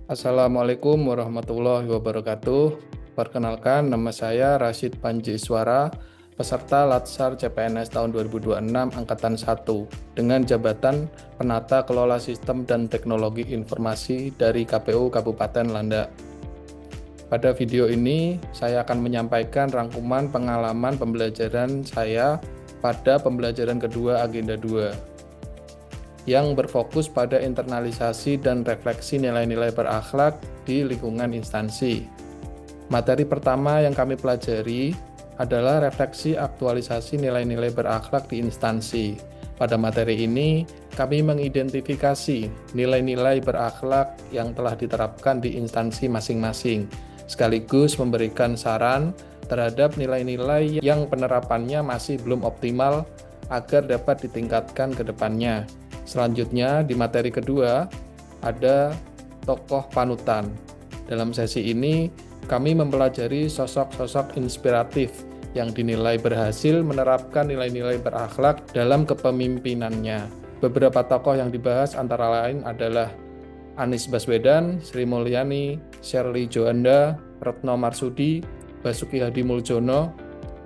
Assalamualaikum warahmatullahi wabarakatuh. Perkenalkan, nama saya Rashid Panji Iswara, peserta Latsar CPNS tahun 2026 Angkatan 1 dengan jabatan Penata Kelola Sistem dan Teknologi Informasi dari KPU Kabupaten Landak. Pada video ini, saya akan menyampaikan rangkuman pengalaman pembelajaran saya pada pembelajaran kedua Agenda 2 yang berfokus pada internalisasi dan refleksi nilai-nilai berakhlak di lingkungan instansi. Materi pertama yang kami pelajari adalah refleksi aktualisasi nilai-nilai berakhlak di instansi. Pada materi ini, kami mengidentifikasi nilai-nilai berakhlak yang telah diterapkan di instansi masing-masing, sekaligus memberikan saran terhadap nilai-nilai yang penerapannya masih belum optimal agar dapat ditingkatkan ke depannya. Selanjutnya, di materi kedua, ada tokoh panutan. Dalam sesi ini, kami mempelajari sosok-sosok inspiratif yang dinilai berhasil menerapkan nilai-nilai berakhlak dalam kepemimpinannya. Beberapa tokoh yang dibahas antara lain adalah Anies Baswedan, Sri Mulyani, Shirley Joanda, Retno Marsudi, Basuki Hadimuljono,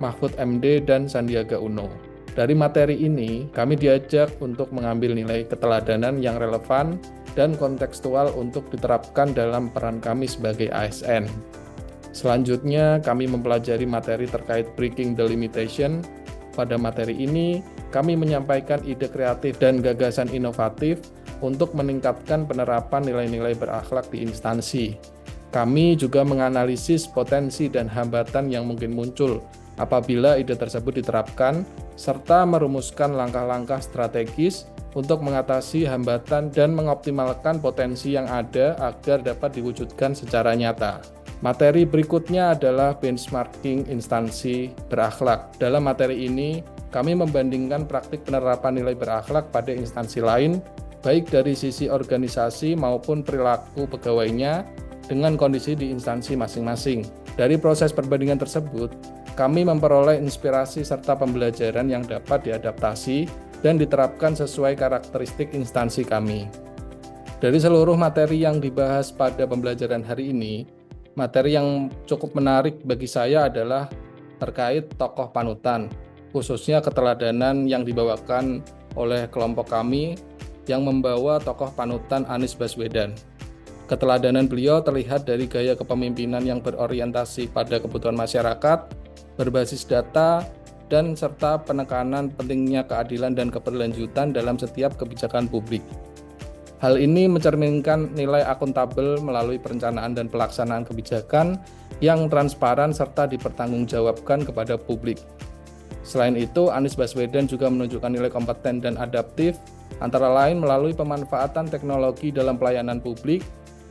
Mahfud MD, dan Sandiaga Uno. Dari materi ini, kami diajak untuk mengambil nilai keteladanan yang relevan dan kontekstual untuk diterapkan dalam peran kami sebagai ASN. Selanjutnya, kami mempelajari materi terkait breaking the limitation. Pada materi ini, kami menyampaikan ide kreatif dan gagasan inovatif untuk meningkatkan penerapan nilai-nilai berakhlak di instansi. Kami juga menganalisis potensi dan hambatan yang mungkin muncul apabila ide tersebut diterapkan, serta merumuskan langkah-langkah strategis untuk mengatasi hambatan dan mengoptimalkan potensi yang ada agar dapat diwujudkan secara nyata. Materi berikutnya adalah benchmarking instansi berakhlak. Dalam materi ini, kami membandingkan praktik penerapan nilai berakhlak pada instansi lain, baik dari sisi organisasi maupun perilaku pegawainya, dengan kondisi di instansi masing-masing. Dari proses perbandingan tersebut, kami memperoleh inspirasi serta pembelajaran yang dapat diadaptasi dan diterapkan sesuai karakteristik instansi kami. Dari seluruh materi yang dibahas pada pembelajaran hari ini, materi yang cukup menarik bagi saya adalah terkait tokoh panutan, khususnya keteladanan yang dibawakan oleh kelompok kami yang membawa tokoh panutan Anies Baswedan. Keteladanan beliau terlihat dari gaya kepemimpinan yang berorientasi pada kebutuhan masyarakat, berbasis data, dan serta penekanan pentingnya keadilan dan keberlanjutan dalam setiap kebijakan publik. Hal ini mencerminkan nilai akuntabel melalui perencanaan dan pelaksanaan kebijakan yang transparan serta dipertanggungjawabkan kepada publik. Selain itu, Anies Baswedan juga menunjukkan nilai kompeten dan adaptif, antara lain melalui pemanfaatan teknologi dalam pelayanan publik,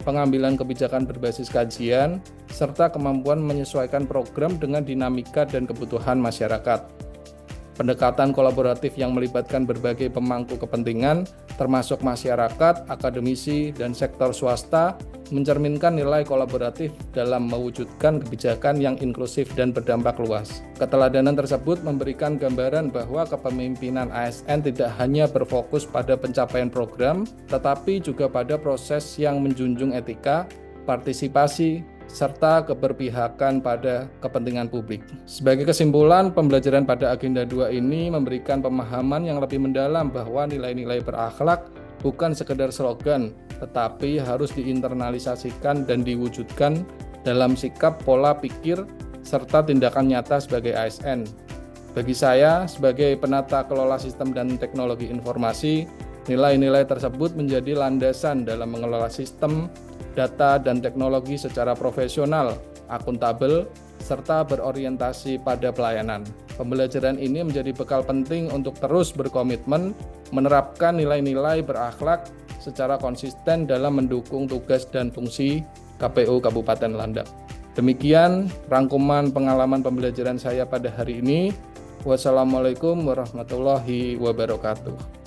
pengambilan kebijakan berbasis kajian, serta kemampuan menyesuaikan program dengan dinamika dan kebutuhan masyarakat. Pendekatan kolaboratif yang melibatkan berbagai pemangku kepentingan, termasuk masyarakat, akademisi, dan sektor swasta, mencerminkan nilai kolaboratif dalam mewujudkan kebijakan yang inklusif dan berdampak luas. Keteladanan tersebut memberikan gambaran bahwa kepemimpinan ASN tidak hanya berfokus pada pencapaian program, tetapi juga pada proses yang menjunjung etika, partisipasi, serta keberpihakan pada kepentingan publik. Sebagai kesimpulan, pembelajaran pada Agenda 2 ini memberikan pemahaman yang lebih mendalam bahwa nilai-nilai berakhlak bukan sekedar slogan, tetapi harus diinternalisasikan dan diwujudkan dalam sikap, pola pikir, serta tindakan nyata sebagai ASN. Bagi saya, sebagai penata kelola sistem dan teknologi informasi, nilai-nilai tersebut menjadi landasan dalam mengelola sistem, data, dan teknologi secara profesional, akuntabel, serta berorientasi pada pelayanan. Pembelajaran ini menjadi bekal penting untuk terus berkomitmen menerapkan nilai-nilai berakhlak secara konsisten dalam mendukung tugas dan fungsi KPU Kabupaten Landak. Demikian rangkuman pengalaman pembelajaran saya pada hari ini. Wassalamualaikum warahmatullahi wabarakatuh.